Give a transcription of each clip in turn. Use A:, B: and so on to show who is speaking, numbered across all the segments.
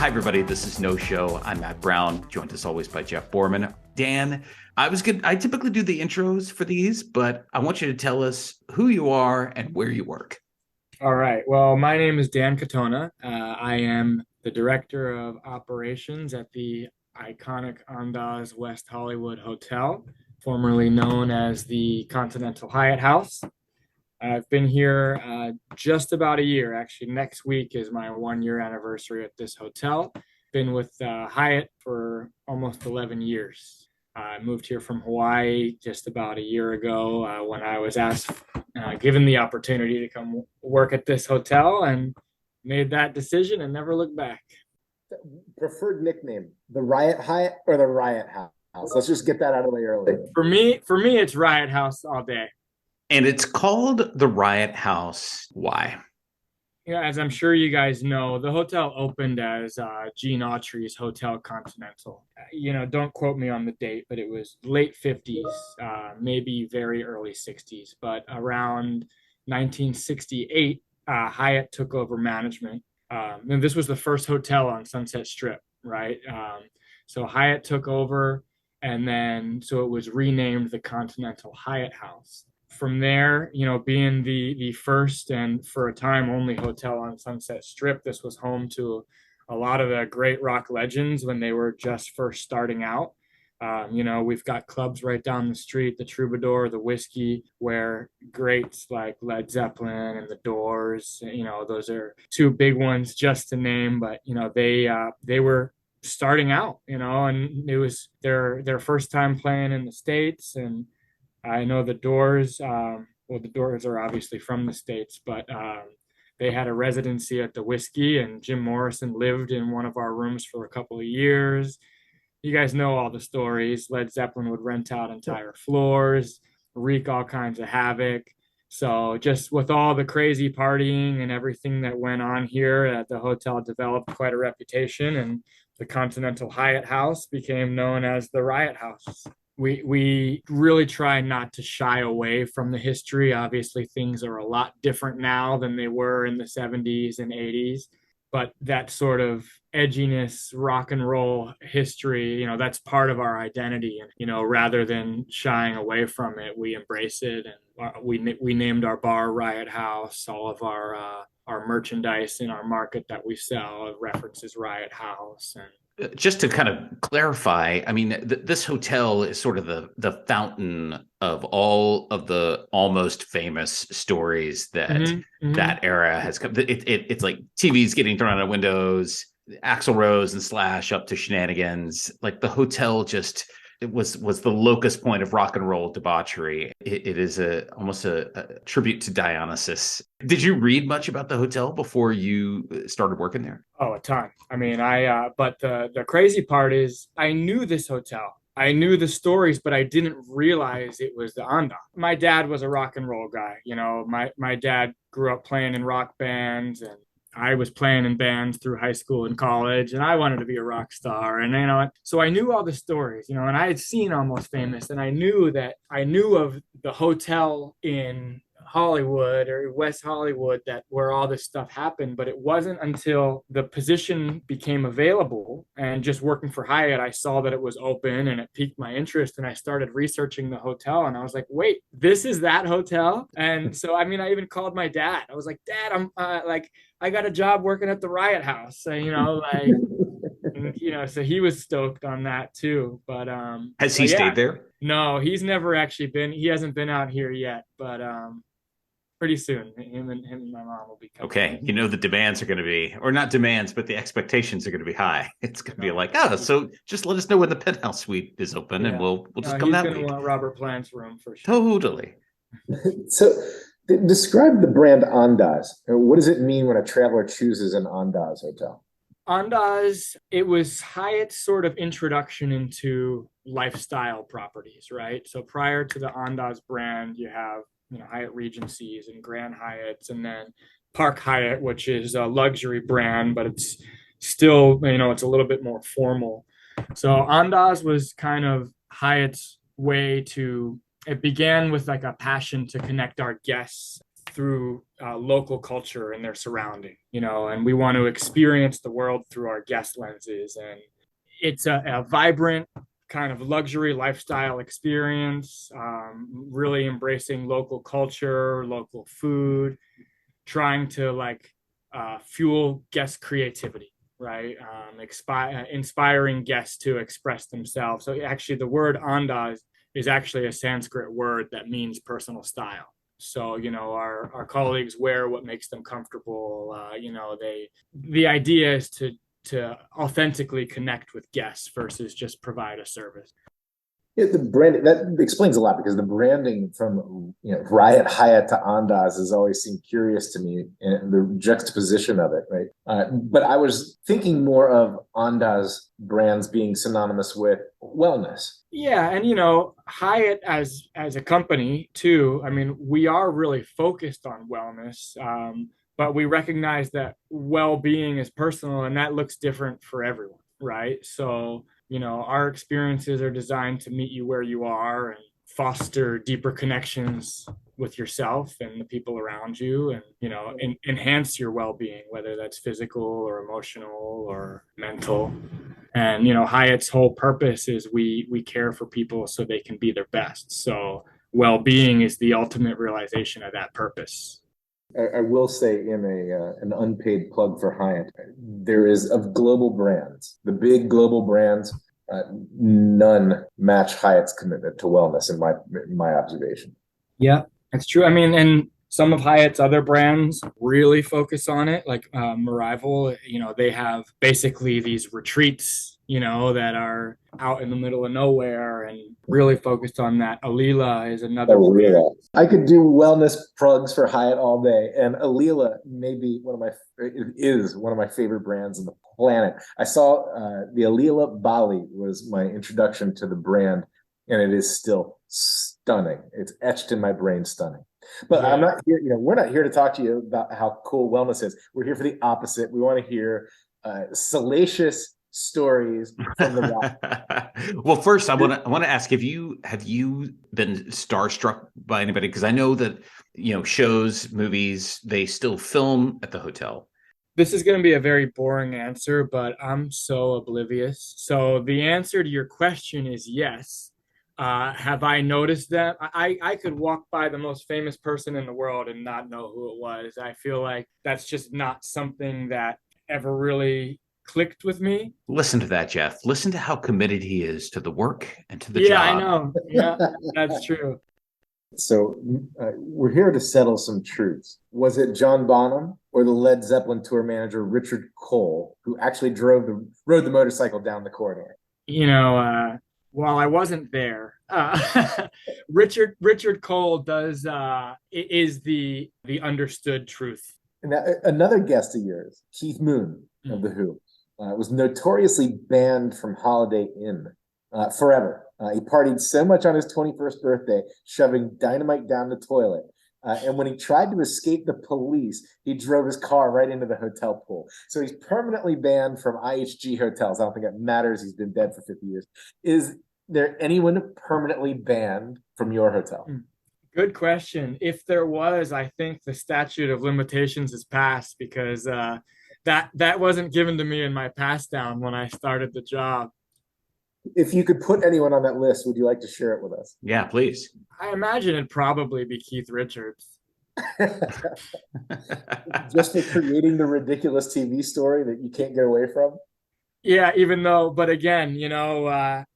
A: Hi, everybody. This is No Show. I'm Matt Brown, joined as always by Jeff Borman. Dan, I typically do the intros for these, but I want you to tell us who you are and where you work.
B: All right. Well, my name is Dan Katona. I am the director of operations at the iconic Andaz West Hollywood Hotel, formerly known as the Continental Hyatt House. I've been here just about a year. Actually, next week is my 1 year anniversary at this hotel. Been with Hyatt for almost 11 years. I moved here from Hawaii just about a year ago when I was given the opportunity to come work at this hotel, and made that decision and never looked back.
C: Preferred nickname, the Riot Hyatt or the Riot House? Let's just get that out of the way early.
B: For me, it's Riot House all day.
A: And it's called the Riot House. Why?
B: Yeah, as I'm sure you guys know, the hotel opened as Gene Autry's Hotel Continental. Don't quote me on the date, but it was late 50s, maybe very early 60s. But around 1968, Hyatt took over management. And this was the first hotel on Sunset Strip, right? So Hyatt took over, and then so it was renamed the Continental Hyatt House. From there, being the first and for a time only hotel on Sunset Strip, this was home to a lot of the great rock legends when they were just first starting out. We've got clubs right down the street, the Troubadour, the Whiskey, where greats like Led Zeppelin and the Doors, those are two big ones just to name, but they were starting out, and it was their first time playing in the States. And I know the Doors, the Doors are obviously from the States, but they had a residency at the Whiskey, and Jim Morrison lived in one of our rooms for a couple of years. You guys know all the stories. Led Zeppelin would rent out entire floors, wreak all kinds of havoc. So just with all the crazy partying and everything that went on here, the hotel developed quite a reputation, and the Continental Hyatt House became known as the Riot House. We really try not to shy away from the history. Obviously, things are a lot different now than they were in the 70s and 80s. But that sort of edginess, rock and roll history, that's part of our identity. And, rather than shying away from it, we embrace it. And we named our bar Riot House. All of our merchandise in our market that we sell references Riot House. And
A: Just to kind of clarify, I mean, this hotel is sort of the fountain of all of the almost famous stories that that era has come. It's like TVs getting thrown out of windows, Axl Rose and Slash up to shenanigans. Like the hotel just it was the locus point of rock and roll debauchery. It is almost a tribute to Dionysus. Did you read much about the hotel before you started working there?
B: Oh, a ton. I mean, but the crazy part is I knew this hotel. I knew the stories, but I didn't realize it was the Andaz. My dad was a rock and roll guy. My dad grew up playing in rock bands, and I was playing in bands through high school and college, and I wanted to be a rock star. And, so I knew all the stories, and I had seen Almost Famous, and I knew of the hotel in Hollywood or West Hollywood where all this stuff happened. But it wasn't until the position became available and just working for Hyatt, I saw that it was open and it piqued my interest, and I started researching the hotel, and I was like, wait, this is that hotel? And so, I mean, I even called my dad. I was like, Dad, I'm I got a job working at the Riot House. So, so he was stoked on that too. But
A: Has he stayed there?
B: No, he's never actually been. He hasn't been out here yet, but pretty soon, him and my mom will be coming.
A: Okay, the demands are going to be, or not demands, but the expectations are going to be high. It's going to be like, oh, so just let us know when the penthouse suite is open, and we'll just come that week. He's going
B: to want Robert Plant's room for sure.
A: Totally.
C: So, describe the brand Andaz. What does it mean when a traveler chooses an Andaz hotel?
B: Andaz, it was Hyatt's sort of introduction into lifestyle properties, right? So prior to the Andaz brand, you have Hyatt Regencies and Grand Hyatts, and then Park Hyatt, which is a luxury brand, but it's still, it's a little bit more formal. So Andaz was kind of Hyatt's way to, it began with like a passion to connect our guests through local culture and their surrounding, and we want to experience the world through our guest lenses. And it's a vibrant kind of luxury lifestyle experience, really embracing local culture, local food, trying to fuel guest creativity, right? Inspiring guests to express themselves. So actually, the word Andaz is actually a Sanskrit word that means personal style. So, our colleagues wear what makes them comfortable. The idea is to authentically connect with guests versus just provide a service.
C: Yeah, the branding that explains a lot, because the branding from Riot Hyatt to Andaz has always seemed curious to me, and the juxtaposition of it, right? But I was thinking more of Andaz brands being synonymous with wellness.
B: Yeah, and Hyatt as a company too. I mean, we are really focused on wellness, but we recognize that well-being is personal, and that looks different for everyone, right? So our experiences are designed to meet you where you are and foster deeper connections with yourself and the people around you, and enhance your well-being, whether that's physical or emotional or mental. And Hyatt's whole purpose is we care for people so they can be their best. So well-being is the ultimate realization of that purpose.
C: I will say, in an unpaid plug for Hyatt, there is, of global brands, the big global brands, none match Hyatt's commitment to wellness in my observation.
B: Yeah, that's true. I mean, and some of Hyatt's other brands really focus on it, like Marival. They have basically these retreats, that are out in the middle of nowhere and really focused on that. Alila is another brand.
C: I could do wellness plugs for Hyatt all day, and Alila is one of my favorite brands on the planet. I saw the Alila Bali was my introduction to the brand, and it is still stunning. It's etched in my brain, stunning. But yeah. I'm not here, we're not here to talk to you about how cool wellness is. We're here for the opposite. We want to hear salacious stories from the rock.
A: Well, first I want to ask, have you been starstruck by anybody? Because I know that shows, movies, they still film at the hotel.
B: This is going to be a very boring answer, but I'm so oblivious. So the answer to your question is yes. Have I noticed that? I could walk by the most famous person in the world and not know who it was. I feel like that's just not something that ever really clicked with me.
A: Listen to that, Jeff. Listen to how committed he is to the work and to the
B: job.
A: Yeah,
B: I know. Yeah, that's true.
C: So we're here to settle some truths. Was it John Bonham or the Led Zeppelin tour manager, Richard Cole, who actually rode the motorcycle down the corridor?
B: While I wasn't there, Richard Cole is the understood truth.
C: Now, another guest of yours, Keith Moon of The Who, was notoriously banned from Holiday Inn forever. He partied so much on his 21st birthday, shoving dynamite down the toilet. And when he tried to escape the police, he drove his car right into the hotel pool. So he's permanently banned from IHG hotels. I don't think it matters. He's been dead for 50 years. Is there anyone permanently banned from your hotel?
B: Good question. If there was, I think the statute of limitations has passed, because that wasn't given to me in my pass down when I started the job.
C: If you could put anyone on that list, would you like to share it with us?
A: Yeah, please.
B: I imagine it'd probably be Keith Richards.
C: Just for creating the ridiculous TV story that you can't get away from?
B: Yeah, but again,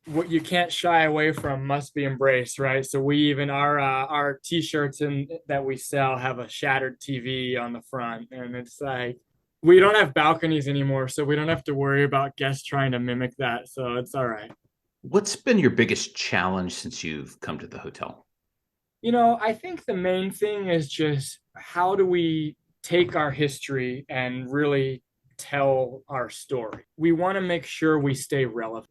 B: what you can't shy away from must be embraced, right? So we even, our T-shirts that we sell have a shattered TV on the front, and it's like, we don't have balconies anymore, so we don't have to worry about guests trying to mimic that. So it's all right.
A: What's been your biggest challenge since you've come to the hotel?
B: I think the main thing is just, how do we take our history and really tell our story? We want to make sure we stay relevant.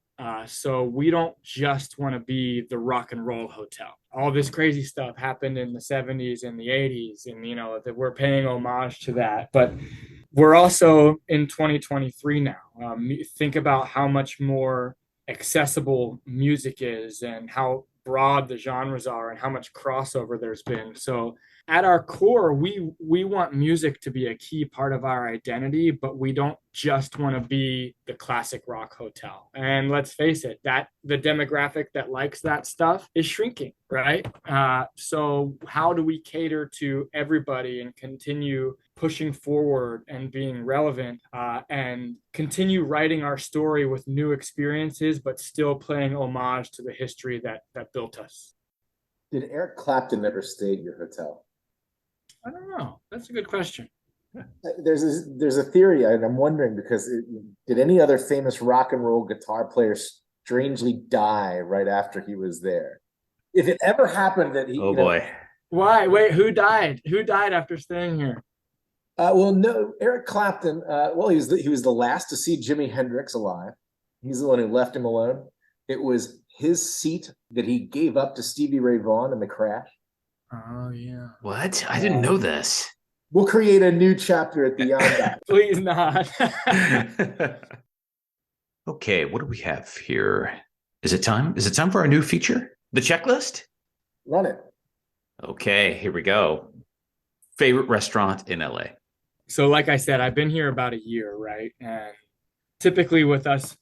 B: So we don't just want to be the rock and roll hotel. All this crazy stuff happened in the 70s and the 80s, and that we're paying homage to that. But we're also in 2023 now. Think about how much more accessible music is, and how broad the genres are and how much crossover there's been. So at our core, we want music to be a key part of our identity, but we don't just want to be the classic rock hotel. And let's face it, that the demographic that likes that stuff is shrinking, right? So how do we cater to everybody and continue pushing forward and being relevant, and continue writing our story with new experiences, but still playing homage to the history that built us?
C: Did Eric Clapton ever stay at your hotel?
B: I don't know. That's a good question.
C: There's a theory, and I'm wondering because did any other famous rock and roll guitar player strangely die right after he was there? If it ever happened that he,
A: oh boy,
B: why? Wait, who died? Who died after staying here?
C: Well, no, Eric Clapton. Well, he was the last to see Jimi Hendrix alive. He's the one who left him alone. It was his seat that he gave up to Stevie Ray Vaughan in the crash.
B: Oh yeah.
A: What? I didn't know this.
C: We'll create a new chapter at the Andaz.
B: Please not.
A: Okay, what do we have here? Is it time? Is it time for our new feature? The checklist?
C: Run it.
A: Okay, here we go. Favorite restaurant in LA?
B: So like I said, I've been here about a year, right? And typically with us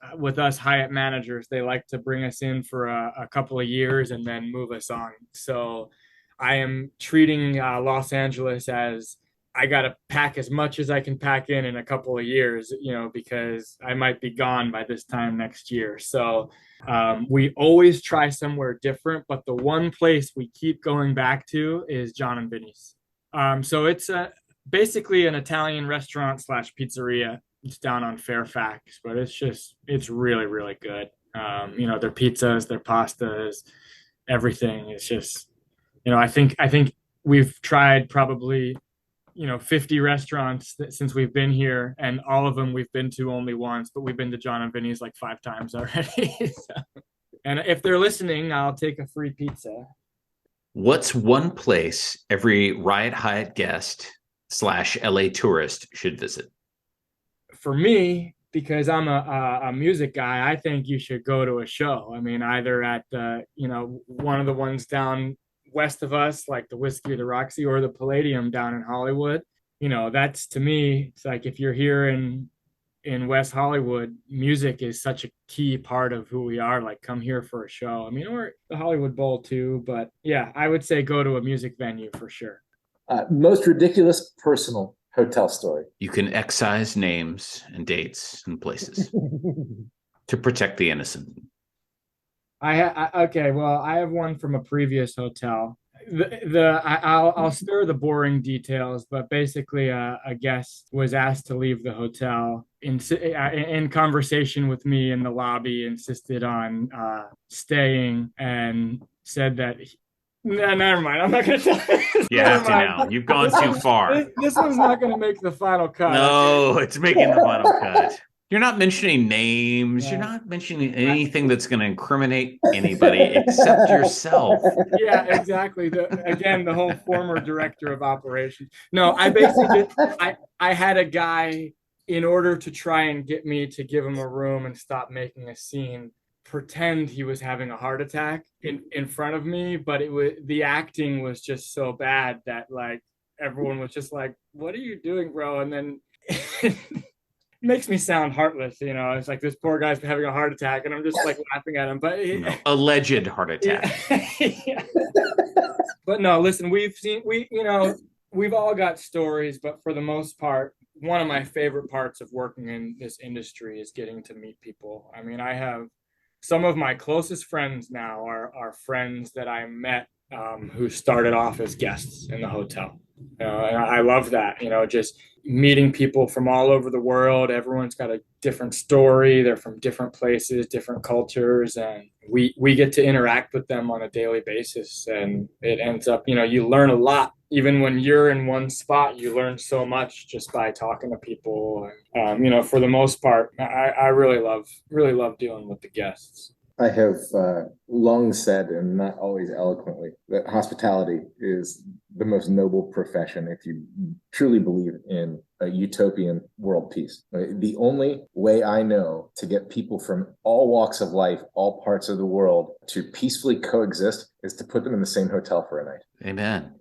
B: Hyatt managers, they like to bring us in for a couple of years and then move us on. So I am treating Los Angeles as I got to pack as much as I can pack in a couple of years, because I might be gone by this time next year. So we always try somewhere different, but the one place we keep going back to is John and Vinny's. So it's basically an Italian restaurant slash pizzeria. It's down on Fairfax, but it's really, really good. Their pizzas, their pastas, everything. It's just, I think we've tried probably 50 restaurants since we've been here, and all of them we've been to only once, but we've been to John and Vinny's like 5 times already. So, and if they're listening, I'll take a free pizza.
A: What's one place every Riot Hyatt guest / LA tourist should visit?
B: For me, because I'm a music guy, I think you should go to a show. I mean, either at the, one of the ones down west of us, like the Whiskey or the Roxy, or the Palladium down in Hollywood. That's, to me, it's like if you're here in West Hollywood, music is such a key part of who we are. Like, come here for a show. I mean, or the Hollywood Bowl too, but yeah, I would say go to a music venue for sure.
C: Most ridiculous personal hotel story.
A: You can excise names and dates and places to protect the innocent.
B: Okay, well, I have one from a previous hotel. I'll spare the boring details, but basically, a guest was asked to leave the hotel. In conversation with me in the lobby, insisted on staying and said that. No, never mind. I'm not going to tell you.
A: You have to now. You've gone too far.
B: This one's not going to make the final cut.
A: No, it's making the final cut. You're not mentioning names. Yeah. You're not mentioning anything that's going to incriminate anybody except yourself.
B: Yeah, exactly. Again, the whole former director of operations. No, I basically I had a guy, in order to try and get me to give him a room and stop making a scene, pretend he was having a heart attack in front of me, but the acting was just so bad that like everyone was just like, "What are you doing, bro?" And then makes me sound heartless, It's like this poor guy's having a heart attack, and I'm just like laughing at him. But
A: alleged heart attack.
B: Yeah. But no, listen, we've all got stories, but for the most part, one of my favorite parts of working in this industry is getting to meet people. I mean, I have some of my closest friends now are friends that I met who started off as guests in the hotel. And I love that, just meeting people from all over the world. Everyone's got a different story. They're from different places, different cultures, and we get to interact with them on a daily basis. And it ends up, you learn a lot. Even when you're in one spot, you learn so much just by talking to people. And, for the most part, I really love dealing with the guests.
C: I have long said, and not always eloquently, that hospitality is the most noble profession if you truly believe in a utopian world peace. The only way I know to get people from all walks of life, all parts of the world, to peacefully coexist is to put them in the same hotel for a night.
A: Amen.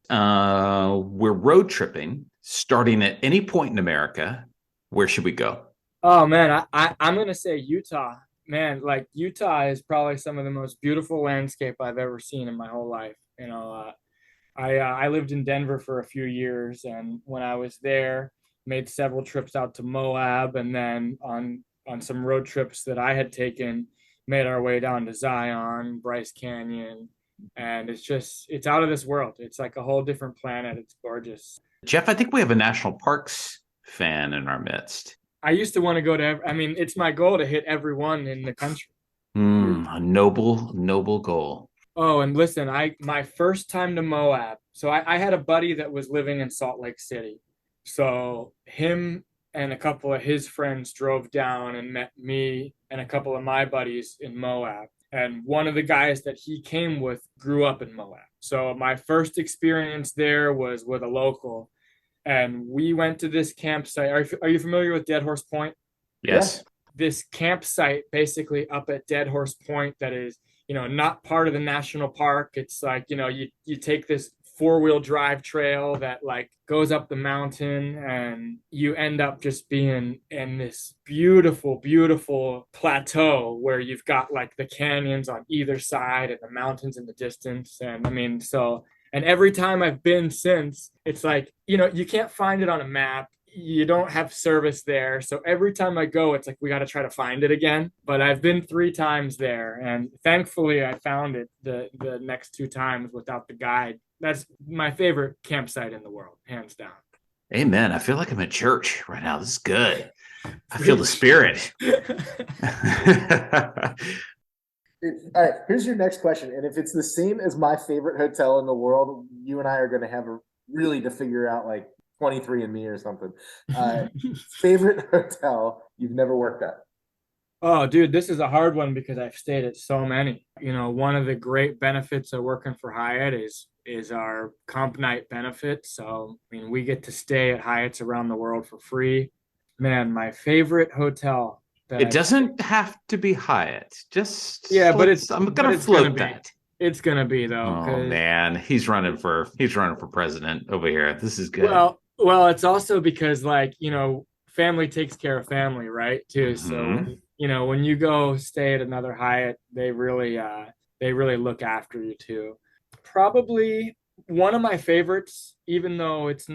A: We're road tripping, starting at any point in America. Where should we go?
B: Oh man, I'm gonna say Utah. Man, like Utah is probably some of the most beautiful landscape I've ever seen in my whole life. I lived in Denver for a few years, and when I was there, made several trips out to Moab, and then on some road trips that I had taken, made our way down to Zion, Bryce Canyon, and it's out of this world. It's like a whole different planet. It's gorgeous.
A: Jeff, I think we have a national parks fan in our midst.
B: I used to want to go to. I mean, it's my goal to hit everyone in the country.
A: A noble goal.
B: Oh, and listen, my first time to Moab. So I had a buddy that was living in Salt Lake City. So him and a couple of his friends drove down and met me and a couple of my buddies in Moab. And one of the guys that he came with grew up in Moab. So my first experience there was with a local. And we went to this campsite. Are you familiar with Dead Horse Point?
A: Yes.
B: This campsite basically up at Dead Horse Point that is, not part of the national park. It's like, you take this four-wheel drive trail that like goes up the mountain and you end up just being in this beautiful, beautiful plateau where you've got like the canyons on either side and the mountains in the distance. And I mean, and every time I've been since, it's like, you can't find it on a map. You don't have service there. So every time I go, it's like, we got to try to find it again. But I've been 3 times there. And thankfully, I found it the next 2 times without the guide. That's my favorite campsite in the world, hands down.
A: Amen. I feel like I'm at church right now. This is good. I feel the spirit.
C: All right, here's your next question. And if it's the same as my favorite hotel in the world, you and I are going to have really to figure out like 23andMe or something. Favorite hotel you've never worked at?
B: Oh, dude, this is a hard one because I've stayed at so many. One of the great benefits of working for Hyatt is our comp night benefit. So, I mean, we get to stay at Hyatts around the world for free. Man, my favorite hotel.
A: It doesn't have to be Hyatt. Just
B: but
A: I'm gonna float that.
B: It's gonna be though.
A: Oh man, he's running for president over here. This is good.
B: Well, it's also because family takes care of family, right? Too.
A: Mm-hmm.
B: So when you go stay at another Hyatt, they really look after you too. Probably one of my favorites, even though it's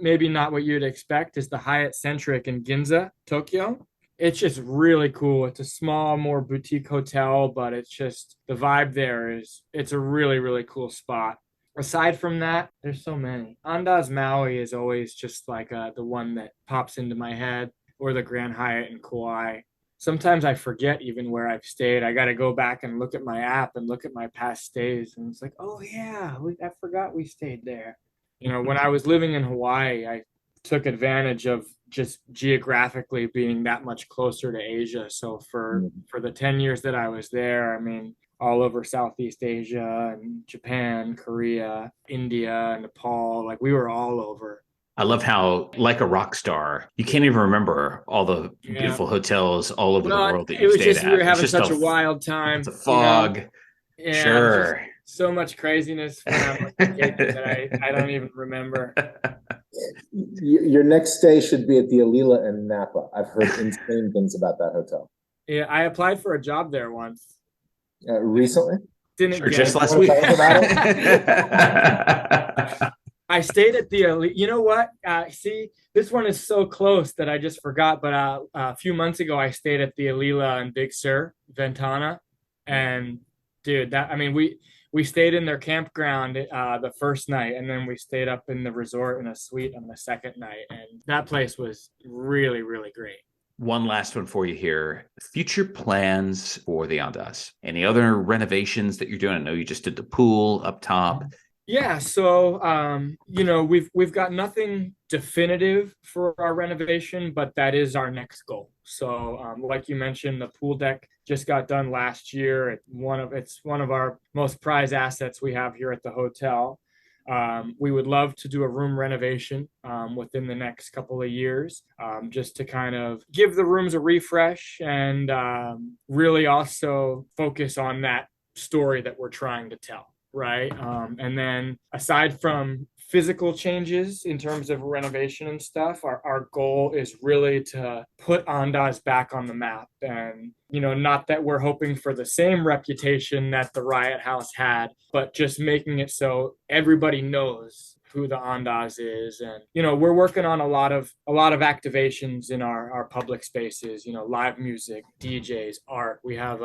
B: maybe not what you'd expect, is the Hyatt Centric in Ginza, Tokyo. It's just really cool. It's a small, more boutique hotel, but it's just the vibe there it's a really, really cool spot. Aside from that, there's so many. Andaz Maui is always just like the one that pops into my head, or the Grand Hyatt in Kauai. Sometimes I forget even where I've stayed. I got to go back and look at my app and look at my past stays. And it's like, oh yeah, I forgot we stayed there. When I was living in Hawaii, I took advantage of just geographically being that much closer to Asia. So for the 10 years that I was there, I mean, all over Southeast Asia and Japan, Korea, India, Nepal, like we were all over.
A: I love how, like a rock star, you can't even remember all the beautiful hotels all over the world that you stayed at.
B: We were having such a wild time.
A: It's a fog.
B: Yeah,
A: sure.
B: So much craziness when I'm on vacation that I don't even remember.
C: Your next stay should be at the Alila in Napa. I've heard insane things about that hotel.
B: Yeah, I applied for a job there once.
C: Recently?
B: Didn't get
A: just
B: it.
A: last week.
B: I stayed at the, you know what? See, this one is so close that I just forgot. But a few months ago, I stayed at the Alila in Big Sur, Ventana. And dude, we stayed in their campground the first night, and then we stayed up in the resort in a suite on the second night. And that place was really, really great.
A: One last one for you here. Future plans for the Andaz. Any other renovations that you're doing? I know you just did the pool up top.
B: Yeah, so we've got nothing definitive for our renovation, but that is our next goal. So like you mentioned, the pool deck just got done last year. It's one of our most prized assets we have here at the hotel. We would love to do a room renovation within the next couple of years, just to kind of give the rooms a refresh and really also focus on that story that we're trying to tell, right? And then aside from physical changes in terms of renovation and stuff, our goal is really to put Andaz back on the map. And, not that we're hoping for the same reputation that the Riot House had, but just making it so everybody knows who the Andaz is. And, we're working on a lot of activations in our public spaces, live music, DJs, art. We have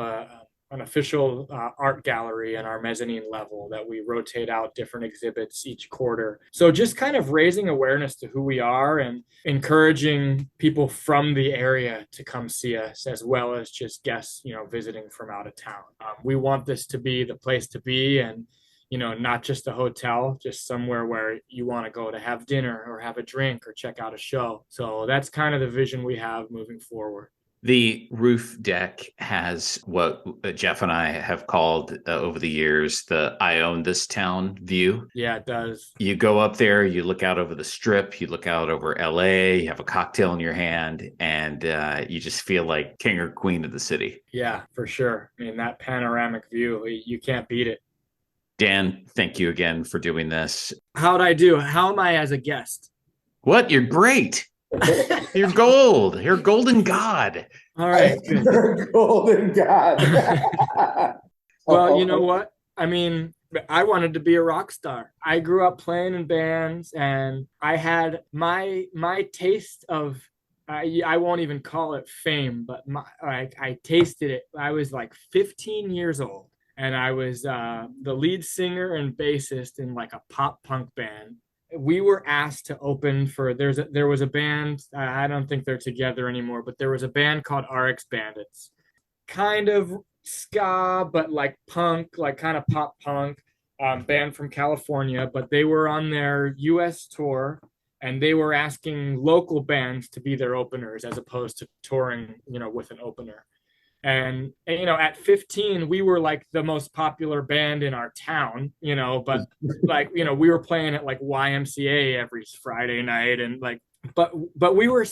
B: an official art gallery in our mezzanine level that we rotate out different exhibits each quarter. So just kind of raising awareness to who we are and encouraging people from the area to come see us, as well as just guests, visiting from out of town. We want this to be the place to be, and not just a hotel, just somewhere where you want to go to have dinner or have a drink or check out a show. So that's kind of the vision we have moving forward.
A: The roof deck has what Jeff and I have called over the years the "I own this town" view.
B: Yeah, it does.
A: You go up there, you look out over the strip, you look out over LA, you have a cocktail in your hand, and you just feel like king or queen of the city.
B: Yeah, for sure. I mean, that panoramic view, you can't beat it.
A: Dan, thank you again for doing this.
B: How'd I do? How am I as a guest?
A: What? You're great. You're gold. You're golden god.
B: All right.
C: Golden god.
B: Well, you know what? I mean, I wanted to be a rock star. I grew up playing in bands, and I had my taste of I won't even call it fame, but I tasted it. I was like 15 years old, and I was the lead singer and bassist in like a pop punk band. We were asked to open for there was a band, I don't think they're together anymore, but there was a band called RX Bandits, kind of ska but like punk, like kind of pop punk, band from California. But they were on their US tour, and they were asking local bands to be their openers as opposed to touring with an opener. And at 15, we were like the most popular band in our town, but like, we were playing at like YMCA every Friday night, and like, but we were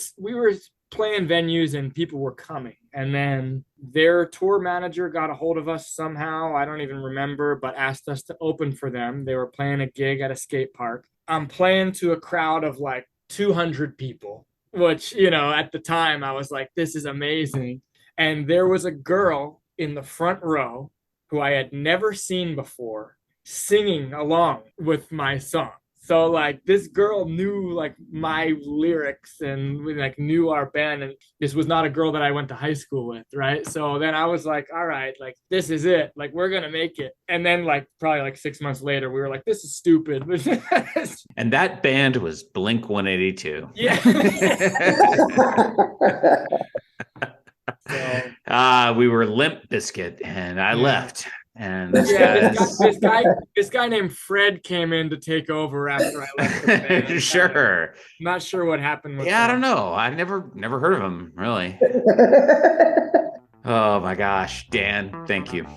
B: playing venues and people were coming. And then their tour manager got a hold of us somehow, I don't even remember, but asked us to open for them. They were playing a gig at a skate park. I'm playing to a crowd of like 200 people, which, at the time I was like, this is amazing. And there was a girl in the front row who I had never seen before singing along with my song. So like this girl knew like my lyrics and like knew our band, and this was not a girl that I went to high school with, right? So then I was like, all right, like this is it, like we're gonna make it. And then like probably like 6 months later, we were like, this is stupid.
A: And that band was Blink 182.
B: Yeah. So,
A: we were Limp Bizkit, and I left. And
B: this guy named Fred came in to take over after I left the band.
A: Sure.
B: I'm not sure what happened with
A: him. I don't know. I've never heard of him, really. Oh my gosh, Dan, thank you.